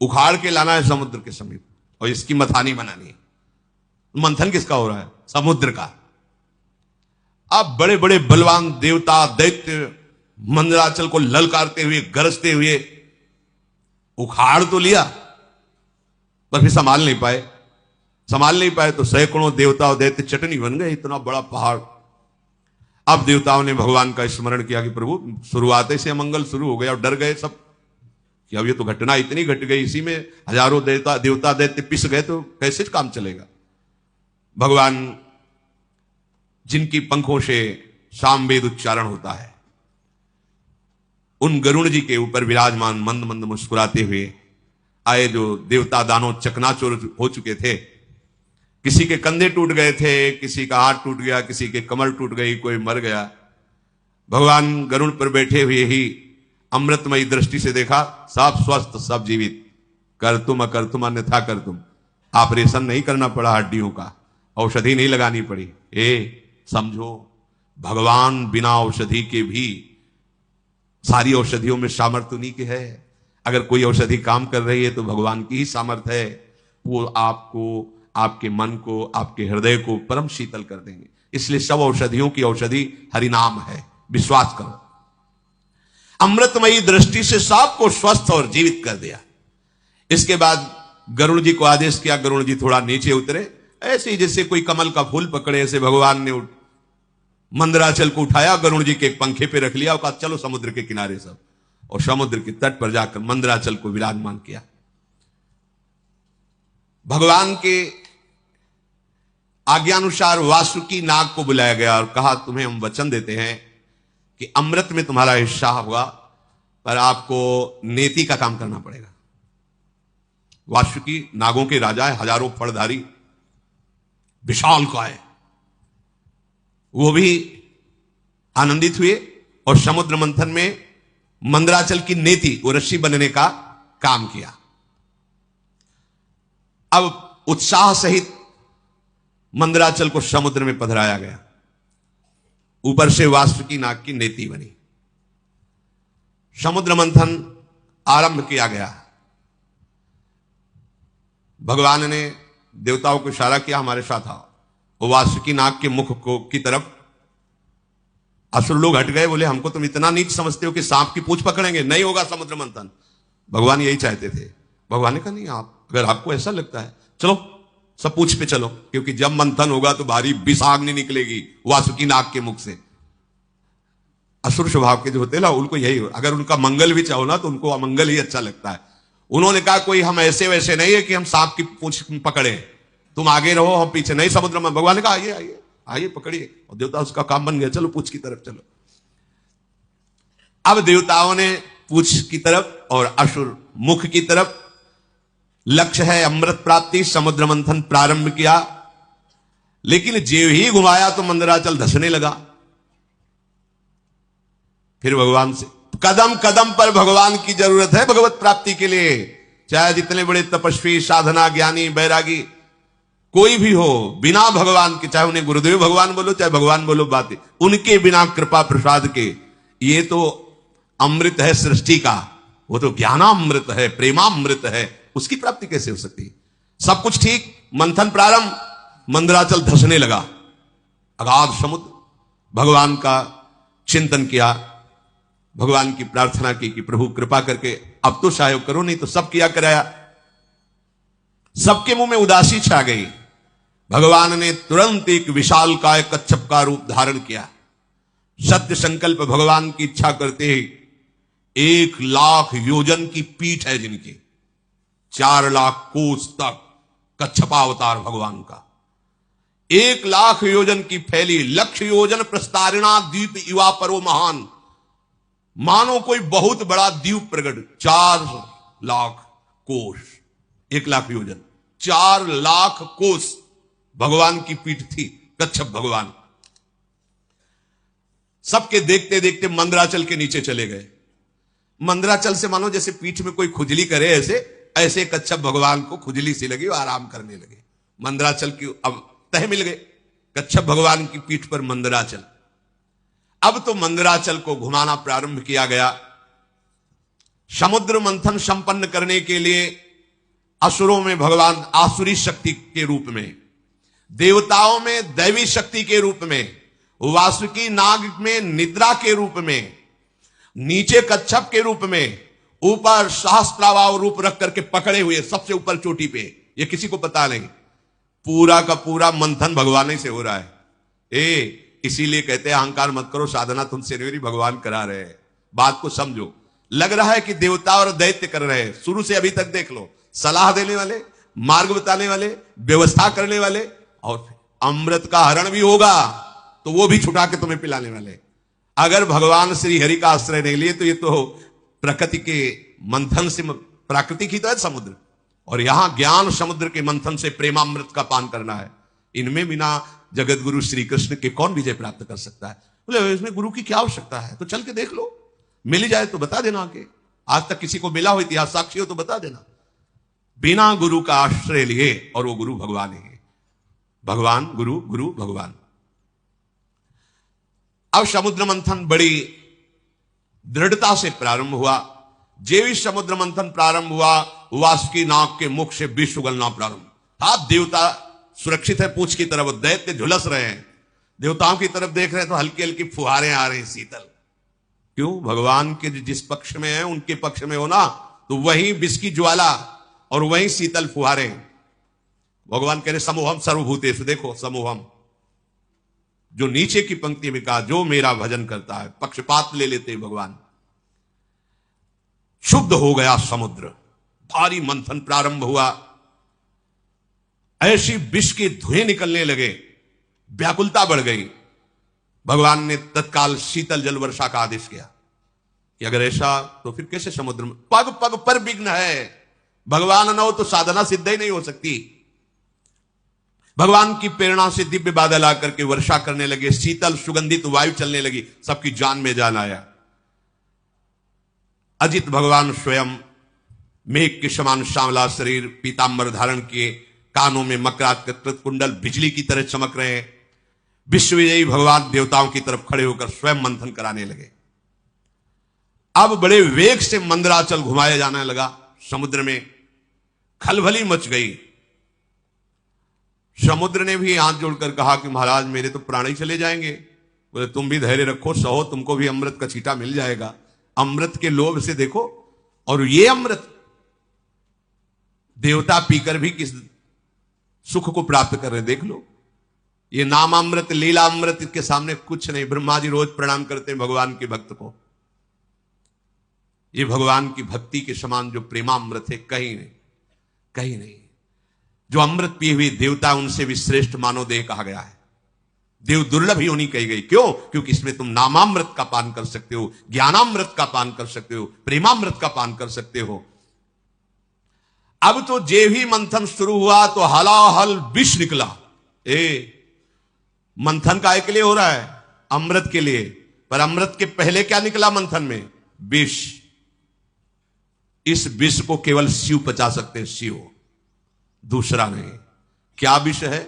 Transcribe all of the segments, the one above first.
उखाड़ के लाना है समुद्र के समीप और इसकी मथानी बनानी है। मंथन किसका हो रहा है? समुद्र का। अब बड़े बड़े बलवान देवता दैत्य मंदराचल को ललकारते हुए गरजते हुए उखाड़ तो लिया, पर फिर संभाल नहीं पाए। संभाल नहीं पाए तो सैकड़ों देवता और दैत्य चटनी बन गए, इतना बड़ा पहाड़। अब देवताओं ने भगवान का स्मरण किया कि प्रभु शुरुआत से अमंगल शुरू हो गया, और डर गए सब कि अब ये तो घटना इतनी घट गई, इसी में हजारों देवता दैत्य पिस गए तो कैसे काम चलेगा। भगवान जिनकी पंखों से सामवेद उच्चारण होता है, उन गरुण जी के ऊपर विराजमान मंद मंद मुस्कुराते हुए आए। जो देवता दानव चकनाचूर हो चुके थे, किसी के कंधे टूट गए थे, किसी का हाथ टूट गया, किसी के कमर टूट गई, कोई मर गया। भगवान गरुड़ पर बैठे हुए ही अमृतमयी दृष्टि से देखा, सब स्वस्थ सब जीवित, कर तुम अकर तुम अन्यथा कर तुम। ऑपरेशन नहीं करना पड़ा, हड्डियों का औषधि नहीं लगानी पड़ी। समझो भगवान बिना औषधि के भी, सारी औषधियों में सामर्थ्य उन्हीं के है। अगर कोई औषधि काम कर रही है तो भगवान की ही सामर्थ्य है। वो आपको, आपके मन को, आपके हृदय को परम शीतल कर देंगे। इसलिए सब औषधियों की औषधि हरिनाम है, विश्वास करो। अमृतमयी दृष्टि से सबको स्वस्थ और जीवित कर दिया। इसके बाद गरुड़ जी को आदेश किया, गरुड़ जी थोड़ा नीचे उतरे। ऐसे ही जैसे कोई कमल का फूल पकड़े, ऐसे भगवान ने मंदराचल को उठाया, गरुड़ जी के एक पंखे पे रख लिया और कहा चलो समुद्र के किनारे सब, और समुद्र के तट पर जाकर मंदराचल को विराजमान किया। भगवान के आज्ञानुसार वासुकी नाग को बुलाया गया और कहा तुम्हें हम वचन देते हैं कि अमृत में तुम्हारा हिस्सा होगा, पर आपको नेति का काम करना पड़ेगा। वासुकी नागों के राजा है, हजारों फलधारी, विशाल काय। वो भी आनंदित हुए और समुद्र मंथन में मंदराचल की नेति, वो रस्सी बनने का काम किया। अब उत्साह सहित मंदराचल को समुद्र में पधराया गया। ऊपर से वासुकी नाग की नेति बनी। समुद्र मंथन आरंभ किया गया। भगवान ने देवताओं को इशारा किया, हमारे साथ आओ। वो वासुकी नाग के मुख को की तरफ असुर लोग हट गए, बोले हमको तुम इतना नीच समझते हो कि सांप की पूंछ पकड़ेंगे, नहीं होगा समुद्र मंथन। भगवान यही चाहते थे। भगवान ने कहा नहीं, आप अगर आपको ऐसा लगता है चलो सब पूंछ पे चलो, क्योंकि जब मंथन होगा तो भारी विषाग्नि निकलेगी वासुकी नाग के मुख से। असुर स्वभाव के जो होते हैं ना, उनको यही, अगर उनका मंगल भी चाहो ना तो उनको अमंगल ही अच्छा लगता है। उन्होंने कहा कोई हम ऐसे वैसे नहीं है कि हम सांप की पूंछ पकड़े, तुम आगे रहो हम पीछे, नहीं समुद्र में। भगवान ने कहा आइए आइए आइए पकड़िए, और देवता उसका काम बन गया, चलो पूंछ की तरफ चलो। अब देवताओं ने पूंछ की तरफ और असुर मुख की तरफ, लक्ष्य है अमृत प्राप्ति, समुद्र मंथन प्रारंभ किया। लेकिन जेव ही घुमाया तो मंदराचल धसने लगा। फिर भगवान से कदम कदम पर भगवान की जरूरत है भगवत प्राप्ति के लिए। चाहे जितने बड़े तपस्वी, साधना, ज्ञानी, बैरागी कोई भी हो, बिना भगवान के, चाहे उन्हें गुरुदेव भगवान बोलो, चाहे भगवान बोलो, बातें उनके बिना कृपा प्रसाद के, ये तो अमृत है सृष्टि का, वो तो ज्ञानामृत है, प्रेमामृत है, उसकी प्राप्ति कैसे हो सकती है? सब कुछ ठीक, मंथन प्रारंभ, मंदराचल धसने लगा। अगाध समुद्र। भगवान का चिंतन किया, भगवान की प्रार्थना की कि प्रभु कृपा करके अब तो सहयोग करो, नहीं तो सब किया कराया। सबके मुंह में उदासी छा गई। भगवान ने तुरंत एक विशाल काय कच्छप का रूप धारण किया। सत्य संकल्प भगवान की इच्छा करते ही 1,00,000 योजन की पीठ है जिनकी, 4,00,000 कोस तक कच्छपावतार भगवान का, 1,00,000 योजन की फैली, 1,00,000 योजन प्रस्तारिणा द्वीप युवा परो महान, मानो कोई बहुत बड़ा द्वीप प्रगट। 4,00,000 कोस, 1,00,000 योजन, 4,00,000 कोस भगवान की पीठ थी, कच्छप भगवान। सबके देखते देखते मंदराचल के नीचे चले गए। मंदराचल से मानो जैसे पीठ में कोई खुजली करे, ऐसे ऐसे कच्छप भगवान को खुजली सी लगी और आराम करने लगे। मंदराचल की अब तह मिल गए, कच्छप भगवान की पीठ पर मंदराचल। अब तो मंदराचल को घुमाना प्रारंभ किया गया। समुद्र मंथन संपन्न करने के लिए असुरों में भगवान आसुरी शक्ति के रूप में, देवताओं में दैवी शक्ति के रूप में, वासुकी नाग में निद्रा के रूप में, नीचे कच्छप के रूप में, ऊपर सहस्त्राव रूप रख करके पकड़े हुए सबसे ऊपर चोटी पे, ये किसी को पता नहीं। पूरा का पूरा मंथन भगवान ही से हो रहा है। इसीलिए कहते हैं अहंकार मत करो, साधना तुमसे नहीं, भगवान करा रहे हैं। बात को समझो। लग रहा है कि देवता और दैत्य कर रहे हैं, शुरू से अभी तक देख लो, सलाह देने वाले, मार्ग बताने वाले, व्यवस्था करने वाले, और अमृत का हरण भी होगा तो वो भी छुटा के तुम्हें पिलाने वाले। अगर भगवान श्री हरि का आश्रय नहीं लिए तो ये तो प्रकृति के मंथन से, प्राकृतिक ही तो है समुद्र, और यहां ज्ञान समुद्र के मंथन से प्रेमामृत का पान करना है। इनमें बिना जगत गुरु श्री कृष्ण के कौन विजय प्राप्त कर सकता है? बोले इसमें गुरु की क्या आवश्यकता है? तो चल के देख लो, मिल जाए तो बता देना आके। आज तक किसी को मिला हो, इतिहास साक्षी हो तो बता देना। बिना गुरु का आश्रय लिए, और वो गुरु भगवान ही है। भगवान गुरु, गुरु भगवान। अब समुद्र मंथन बड़ी दृढ़ता से प्रारंभ हुआ। जेवी समुद्र मंथन प्रारंभ हुआ, वासुकी नाग के मुख से विष उगलना प्रारंभ। हाथ देवता सुरक्षित है पूंछ की तरफ, दैत्य झुलस रहे हैं। देवताओं की तरफ देख रहे हैं तो हल्की हल्की फुहारें आ रही हैं शीतल। क्यों? भगवान के जिस पक्ष में है उनके पक्ष में हो ना, तो वहीं विष की ज्वाला और वहीं शीतल फुहारें। भगवान कह रहे समूहम सर्वभूतेषु, देखो समूहम, जो नीचे की पंक्ति में कहा जो मेरा भजन करता है, पक्षपात ले लेते भगवान। शुद्ध हो गया समुद्र, भारी मंथन प्रारंभ हुआ। ऐसी विष के धुएं निकलने लगे, व्याकुलता बढ़ गई। भगवान ने तत्काल शीतल जल वर्षा का आदेश किया कि अगर ऐसा तो फिर कैसे समुद्र में, पग पग पर विघ्न है, भगवान न हो तो साधना सिद्ध ही नहीं हो सकती। भगवान की प्रेरणा से दिव्य बादल आकर के वर्षा करने लगे, शीतल सुगंधित वायु चलने लगी, सबकी जान में जान आया। अजित भगवान स्वयं मेघ के समान श्यामला शरीर, पीतांबर धारण किए, कानों में मकराकृत कुंडल बिजली की तरह चमक रहे हैं। विश्वविजयी भगवान देवताओं की तरफ खड़े होकर स्वयं मंथन कराने लगे। अब बड़े वेग से मंदराचल घुमाया जाने लगा। समुद्र में खलबली मच गई। समुद्र ने भी हाथ जोड़कर कहा कि महाराज मेरे तो प्राण ही चले जाएंगे। बोले तुम भी धैर्य रखो, सहो, तुमको भी अमृत का छींटा मिल जाएगा। अमृत के लोभ से देखो, और ये अमृत देवता पीकर भी किस सुख को प्राप्त कर रहे, देख लो। ये नाम अमृत, लीला अमृत के सामने कुछ नहीं। ब्रह्मा जी रोज प्रणाम करते हैं भगवान के भक्त को। ये भगवान की भक्ति के समान जो प्रेमामृत है, कहीं नहीं, कहीं नहीं। जो अमृत पिए हुए देवता, उनसे भी श्रेष्ठ मानव देह कहा गया है। देव दुर्लभ ही होनी कही गई। क्यों? क्योंकि इसमें तुम नामामृत का पान कर सकते हो, ज्ञानामृत का पान कर सकते हो, प्रेमामृत का पान कर सकते हो। अब तो जेव ही मंथन शुरू हुआ तो हलाहल विष निकला। मंथन काय के लिए हो रहा है? अमृत के लिए। पर अमृत के पहले क्या निकला मंथन में? विष। इस विष को केवल शिव पचा सकते हैं, शिव, दूसरा नहीं। क्या विष है?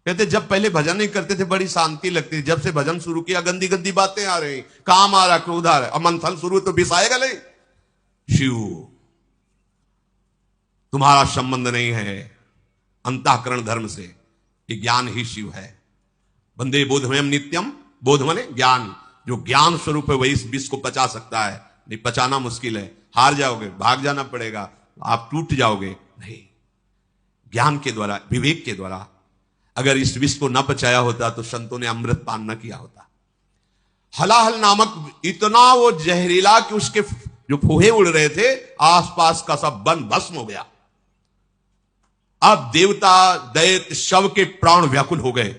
कहते जब पहले भजन नहीं करते थे बड़ी शांति लगती थी, जब से भजन शुरू किया गंदी गंदी बातें आ रही, काम आ रहा, क्रोध आ रहा। अब मंथन शुरू तो विष आएगा नहीं। शिव, तुम्हारा संबंध नहीं है अंतःकरण धर्म से, ये ज्ञान ही शिव है। बंदे बोधमयम नित्यम, बोध माने ज्ञान। जो ज्ञान स्वरूप है वही इस विष को पचा सकता है। नहीं पचाना मुश्किल है, हार जाओगे, भाग जाना पड़ेगा, आप टूट जाओगे। नहीं, ज्ञान के द्वारा, विवेक के द्वारा। अगर इस विष को न पचाया होता तो संतों ने अमृत पान न किया होता। हलाहल नामक इतना वो जहरीला कि उसके जो फूहे उड़ रहे थे, आसपास का सब वन भस्म हो गया। अब देवता दैत्य शव के प्राण व्याकुल हो गए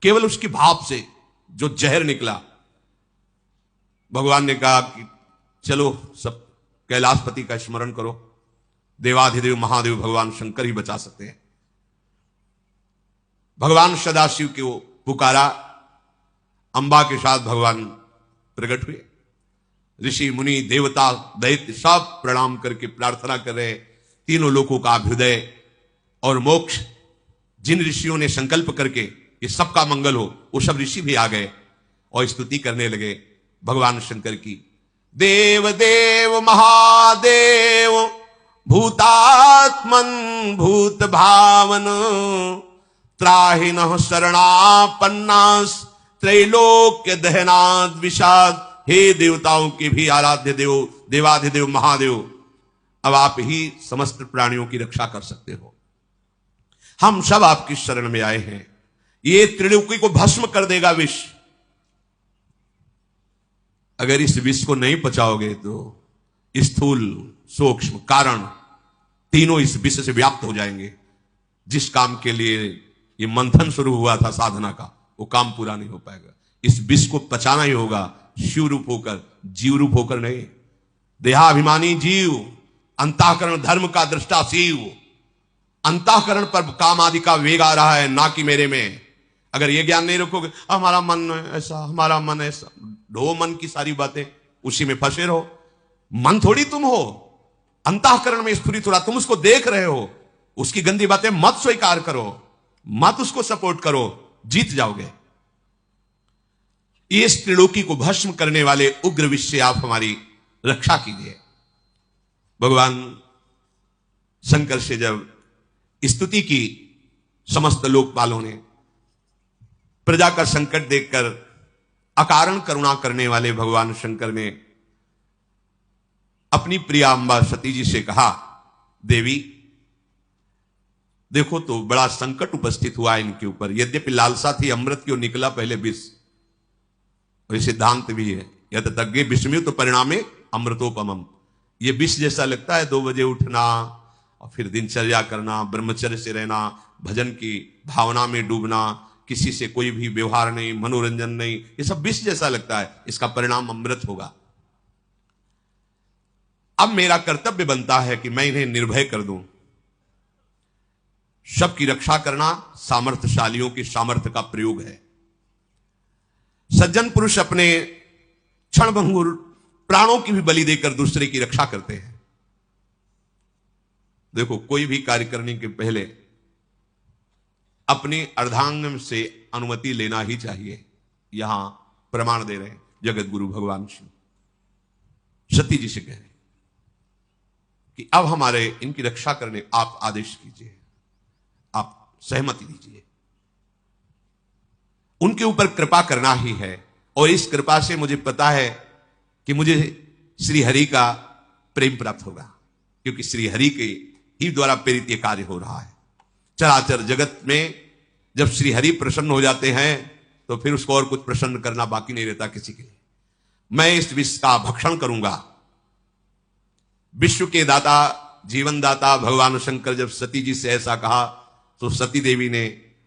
केवल उसकी भाप से जो जहर निकला। भगवान ने कहा कि चलो सब कैलाशपति का स्मरण करो, देवाधिदेव महादेव भगवान शंकर ही बचा सकते हैं। भगवान सदाशिव को पुकारा, अंबा के साथ भगवान प्रकट हुए। ऋषि मुनि देवता दैत्य सब प्रणाम करके प्रार्थना कर रहे। तीनों लोकों का अभ्युदय और मोक्ष जिन ऋषियों ने संकल्प करके ये सबका मंगल हो, वो सब ऋषि भी आ गए और स्तुति करने लगे भगवान शंकर की। देव देव महादेव भूतात्मकेश्वर आत्मन भूत भावन त्राहिनः शरणापन्नास त्रैलोक्य दहनाद विषाद। हे देवताओं के भी आराध्य देव, देवाधिदेव महादेव, अब आप ही समस्त प्राणियों की रक्षा कर सकते हो। हम सब आपकी शरण में आए हैं। ये त्रिलोकी को भस्म कर देगा विष। अगर इस विष को नहीं पचाओगे तो स्थूल सूक्ष्म कारण तीनों इस विष से व्याप्त हो जाएंगे। जिस काम के लिए ये मंथन शुरू हुआ था साधना का, वो काम पूरा नहीं हो पाएगा। इस विष को पचाना ही होगा, शिव रूप होकर, जीव रूप होकर नहीं। देहाभिमानी जीव, अंतःकरण धर्म का दृष्टा शिव। अंतःकरण पर काम आदि का वेग आ रहा है, ना कि मेरे में। अगर ये ज्ञान नहीं रखोगे, हमारा मन ऐसा, हमारा मन ऐसा, ढो मन की सारी बातें, उसी में फंसे रहो। मन थोड़ी तुम हो, अंतःकरण में स्फुरित हो रहा, तुम उसको देख रहे हो। उसकी गंदी बातें मत स्वीकार करो, मत उसको सपोर्ट करो, जीत जाओगे। इस त्रिलोकी को भस्म करने वाले उग्र विष से आप हमारी रक्षा कीजिए। भगवान शंकर से जब स्तुति की समस्त लोकपालों ने, प्रजा का संकट देखकर अकारण करुणा करने वाले भगवान शंकर ने अपनी प्रिया अंबा सती जी से कहा, देवी देखो तो बड़ा संकट उपस्थित हुआ इनके ऊपर। यद्यपि लालसा थी अमृत की, निकला पहले विष। और सिद्धांत भी है, यद तज्ञे विषम्युत परिणामे अमृतोपमम। ये विष जैसा लगता है, 2 बजे उठना और फिर दिनचर्या करना, ब्रह्मचर्य से रहना, भजन की भावना में डूबना, किसी से कोई भी व्यवहार नहीं, मनोरंजन नहीं, ये सब विष जैसा लगता है। इसका परिणाम अमृत होगा। अब मेरा कर्तव्य बनता है कि मैं इन्हें निर्भय कर दूं। सबकी रक्षा करना सामर्थ्यशालियों की सामर्थ्य का प्रयोग है। सज्जन पुरुष अपने क्षणभंगुर प्राणों की भी बलि देकर दूसरे की रक्षा करते हैं। देखो, कोई भी कार्य करने के पहले अपनी अर्धांग से अनुमति लेना ही चाहिए। यहां प्रमाण दे रहे हैं जगत गुरु भगवान शिव। सती जी से कह रहे कि अब हमारे इनकी रक्षा करने आप आदेश कीजिए, आप सहमति दीजिए। उनके ऊपर कृपा करना ही है, और इस कृपा से मुझे पता है कि मुझे श्री हरि का प्रेम प्राप्त होगा, क्योंकि श्री हरि के ही द्वारा प्रेरित ये कार्य हो रहा है। चराचर जगत में जब श्री हरि प्रसन्न हो जाते हैं तो फिर उसको और कुछ प्रसन्न करना बाकी नहीं रहता किसी के लिए। मैं इस विष का भक्षण करूंगा। विश्व के दाता, जीवन दाता भगवान शंकर जब सती जी से ऐसा कहा तो सती देवी ने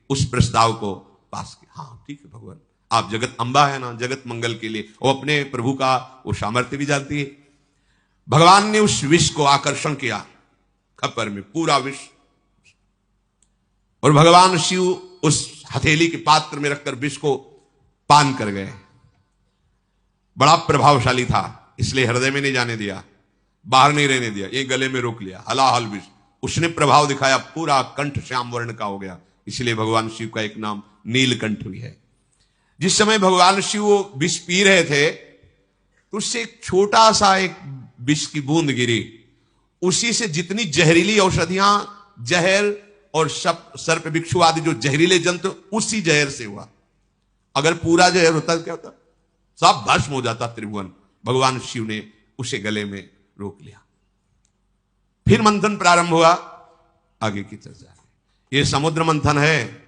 उस प्रस्ताव को पास किया। हाँ ठीक है भगवान, आप जगत अम्बा है ना, जगत मंगल के लिए, और अपने प्रभु का वो सामर्थ्य भी जानती है। भगवान ने उस विष को आकर्षण किया, खप्पर में पूरा विष, और भगवान शिव उस हथेली के पात्र में रखकर विष को पान कर गए। बड़ा प्रभावशाली था, इसलिए हृदय में नहीं जाने दिया, बाहर नहीं रहने दिया, ये गले में रोक लिया। हलाहल विष उसने प्रभाव दिखाया, पूरा कंठ श्याम वर्ण का हो गया। इसलिए भगवान शिव का एक नाम नीलकंठ भी है। जिस समय भगवान शिव विष पी रहे थे तो उससे एक छोटा सा एक विष की बूंद गिरी। उसी से जितनी जहरीली औषधियां, जहर और सर्प बिच्छू आदि जो जहरीले जंतु, उसी जहर से हुआ। अगर पूरा जहर होता तो क्या होता? सब भस्म हो जाता त्रिभुवन। भगवान शिव ने उसे गले में रोक लिया। फिर मंथन प्रारंभ हुआ। आगे की चर्चा है। यह समुद्र मंथन है।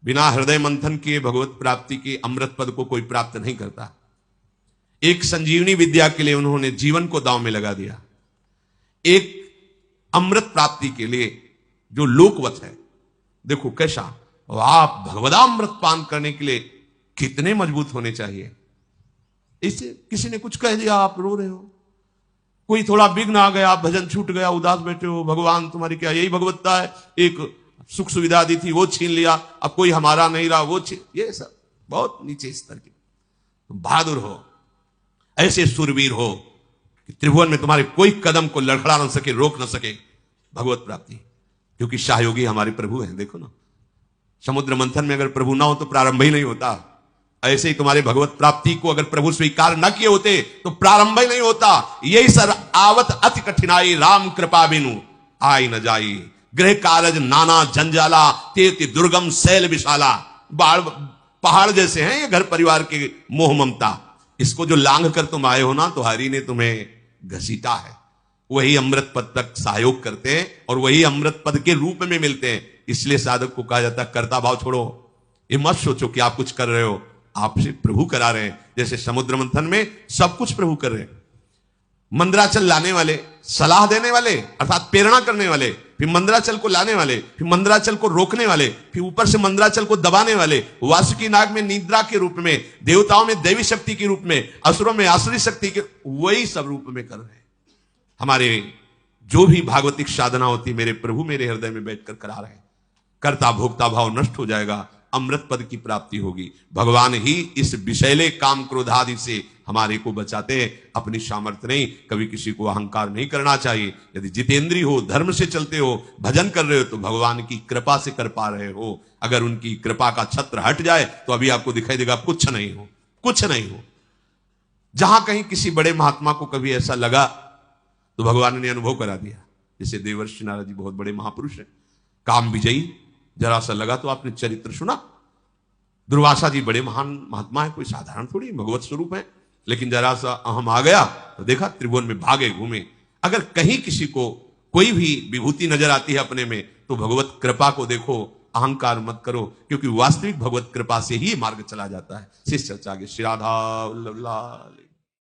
बिना हृदय मंथन किए भगवत प्राप्ति के अमृत पद को कोई प्राप्त नहीं करता। एक संजीवनी विद्या के लिए उन्होंने जीवन को दांव में लगा दिया। एक अमृत प्राप्ति के लिए जो लोकवत है, देखो कैसा, आप भगवदामृत पान करने के लिए कितने मजबूत होने चाहिए। इससे किसी ने कुछ कह दिया, आप रो रहे हो। कोई थोड़ा विघ्न आ गया, भजन छूट गया, उदास बैठे हो, भगवान तुम्हारी क्या यही भगवत्ता है, एक सुख सुविधा दी थी वो छीन लिया, अब कोई हमारा नहीं रहा वो छीन, ये सब बहुत नीचे स्तर के। बहादुर हो, ऐसे सुरवीर हो कि त्रिभुवन में तुम्हारे कोई कदम को लड़खड़ा न सके, रोक न सके भगवत प्राप्ति। क्योंकि शाहयोगी हमारे प्रभु हैं। देखो ना, समुद्र मंथन में अगर प्रभु ना हो तो प्रारंभ ही नहीं होता। ऐसे ही तुम्हारे भगवत प्राप्ति को अगर प्रभु स्वीकार न किए होते तो प्रारंभ ही नहीं होता। यही सर आवत अति कठिनाई राम कृपा बिनु आई न जाई, गृह कारज नाना जंजाला, ते दुर्गम शैल विशाला। पहाड़ जैसे हैं ये घर परिवार के मोह ममता, इसको जो लांघ कर तुम आए हो ना, तो हरि ने तुम्हें घसीटा है। वही अमृत पद तक सहयोग करते हैं और वही अमृत पद के रूप में मिलते हैं। इसलिए साधक को कहा जाता है कर्ता भाव छोड़ो। ये मत सोचो कि आप कुछ कर रहे हो, आपसे प्रभु करा रहे हैं। जैसे समुद्र मंथन में सब कुछ प्रभु कर रहे हैं। मंदराचल लाने वाले, सलाह देने वाले अर्थात प्रेरणा करने वाले, फिर मंदराचल को लाने वाले, फिर मंदराचल को रोकने वाले, फिर ऊपर से मंदराचल को दबाने वाले, वासुकी नाग में निद्रा के रूप में, देवताओं में दैवी शक्ति के रूप में, असुरों में आसुरी शक्ति के, वही सब रूप में कर रहे हैं। हमारे जो भी भागवतिक साधना होती मेरे प्रभु मेरे हृदय में बैठकर करा रहे हैं। कर्ता भोक्ता भाव नष्ट हो जाएगा, अमृत पद की प्राप्ति होगी। भगवान ही इस विषैले काम क्रोधादि से हमारे को बचाते हैं, अपनी सामर्थ्य नहीं। कभी किसी को अहंकार नहीं करना चाहिए। यदि जितेंद्रिय हो, धर्म से चलते हो, भजन कर रहे हो, तो भगवान की कृपा से कर पा रहे हो। अगर उनकी कृपा का छत्र हट जाए तो अभी आपको दिखाई देगा कुछ नहीं हो, कुछ नहीं हो। जहां कहीं किसी बड़े महात्मा को कभी ऐसा लगा तो भगवान ने अनुभव करा दिया। जैसे देवर्षि नारद जी बहुत बड़े महापुरुष हैं, काम विजयी, जरा सा लगा तो आपने चरित्र सुना। दुर्वासा जी बड़े महान महात्मा है, कोई साधारण थोड़ी, भगवत स्वरूप है, लेकिन जरा सा अहम आ गया तो देखा त्रिभुवन में भागे घूमे। अगर कहीं किसी को कोई भी विभूति नजर आती है अपने में, तो भगवत कृपा को देखो, अहंकार मत करो, क्योंकि वास्तविक भगवत कृपा से ही मार्ग चला जाता है। शिष्य चर्चा के श्री राधा वल्लभ लाल।